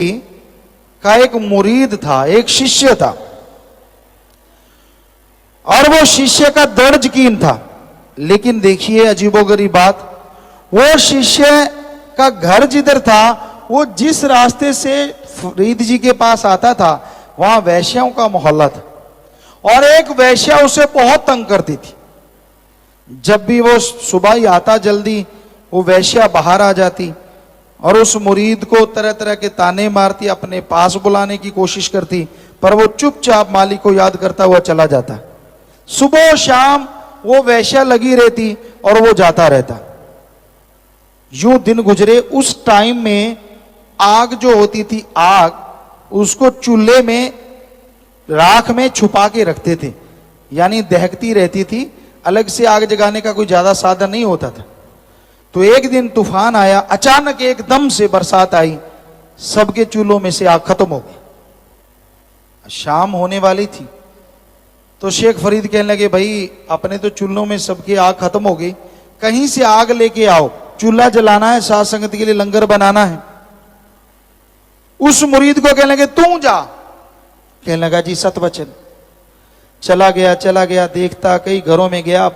का एक मुरीद था, एक शिष्य था, और वो शिष्य का दृढ़ यकीन था। लेकिन देखिए अजीबोगरीब बात, वो शिष्य का घर जिधर था, वो जिस रास्ते से फरीद जी के पास आता था वहां वैश्याओं का मोहल्ला था, और एक वैश्या उसे बहुत तंग करती थी। जब भी वो सुबह ही आता जल्दी, वो वैश्या बाहर आ जाती और उस मुरीद को तरह तरह के ताने मारती, अपने पास बुलाने की कोशिश करती, पर वो चुपचाप मालिक को याद करता हुआ चला जाता। सुबह शाम वो वैश्या लगी रहती और वो जाता रहता। यूं दिन गुजरे। उस टाइम में आग जो होती थी, आग उसको चूल्हे में राख में छुपा के रखते थे, यानी दहकती रहती थी। अलग से आग जगाने का कोई ज्यादा साधन नहीं होता था। तो एक दिन तूफान आया, अचानक एकदम से बरसात आई, सबके चूल्हों में से आग खत्म हो गई। शाम होने वाली थी तो शेख फरीद कहने लगे, भाई अपने तो चूल्हों में सबकी आग खत्म हो गई, कहीं से आग लेके आओ, चूल्हा जलाना है, साथ संगत के लिए लंगर बनाना है। उस मुरीद को कहने लगे तू जा। कहने लगा जी सत वचन। चला गया, देखता कई घरों में गया,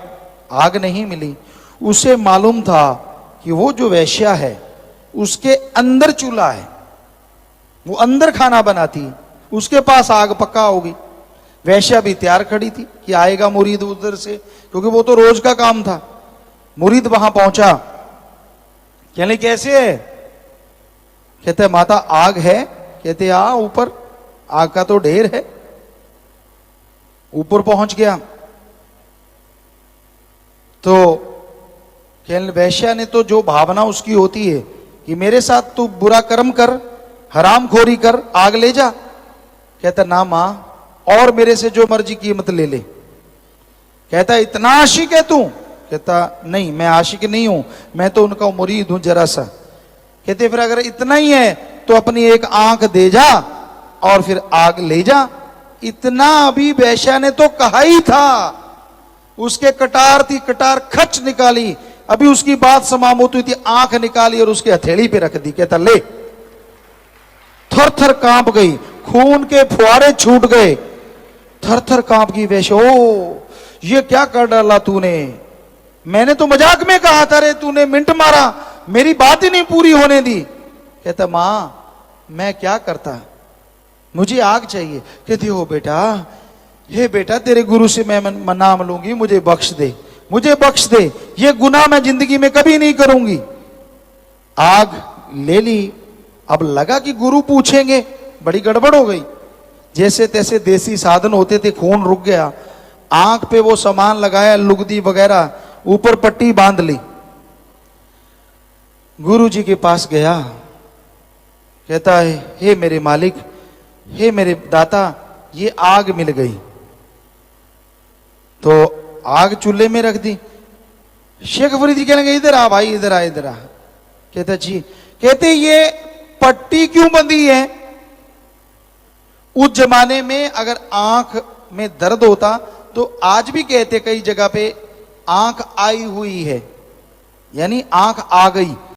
आग नहीं मिली। उसे मालूम था कि वो जो वैश्या है उसके अंदर चूल्हा है, वो अंदर खाना बनाती, उसके पास आग पक्का होगी। वैश्या भी तैयार खड़ी थी कि आएगा मुरीद उधर से, क्योंकि वो तो रोज का काम था। मुरीद वहां पहुंचा, कहने कैसे है? कहते माता आग है। कहते आ ऊपर, आग का तो ढेर है। ऊपर पहुंच गया तो कहने वैश्या ने तो जो भावना उसकी होती है कि मेरे साथ तू बुरा कर्म कर, हरामखोरी कर, आग ले जा। कहता ना मां, और मेरे से जो मर्जी कीमत ले ले। कहता इतना आशिक है तू? कहता नहीं, मैं आशिक नहीं हूं, मैं तो उनका मुरीद हूं जरा सा। कहते फिर अगर इतना ही है तो अपनी एक आंख दे जा और फिर आग ले जा। इतना अभी वैश्या ने तो कहा ही था, उसके कटार थी, कटार खच निकाली, अभी उसकी बात समाप्त होती थी, आंख निकाली और उसके हथेली पे रख दी। कहता ले। थर थर कांप गई, खून के फुहारे छूट गए, थर थर कांप गई वैश्या। ओ ये क्या कर डाला तूने? मैंने तो मजाक में कहा था रे, तूने मिनट मारा, मेरी बात ही नहीं पूरी होने दी। कहता मां मैं क्या करता, मुझे आग चाहिए। कहती हो बेटा, हे बेटा तेरे गुरु से मैं नाम लूंगी, मुझे बख्श दे, मुझे बख्श दे, ये गुनाह मैं जिंदगी में कभी नहीं करूंगी। आग ले ली। अब लगा कि गुरु पूछेंगे, बड़ी गड़बड़ हो गई। जैसे तैसे देसी साधन होते थे, खून रुक गया, आंख पे वो सामान लगाया, लुगदी वगैरह, ऊपर पट्टी बांध ली। गुरु जी के पास गया, कहता है हे मेरे मालिक, हे मेरे दाता, ये आग मिल गई। तो आग चूल्हे में रख दी। शेख फरीद जी कहने लगे इधर आ भाई, इधर आ, इधर आ। कहता जी। कहते ये पट्टी क्यों बंधी है? उस जमाने में अगर आंख में दर्द होता तो आज भी कहते कई जगह पे आंख आई हुई है, यानी आंख आ गई।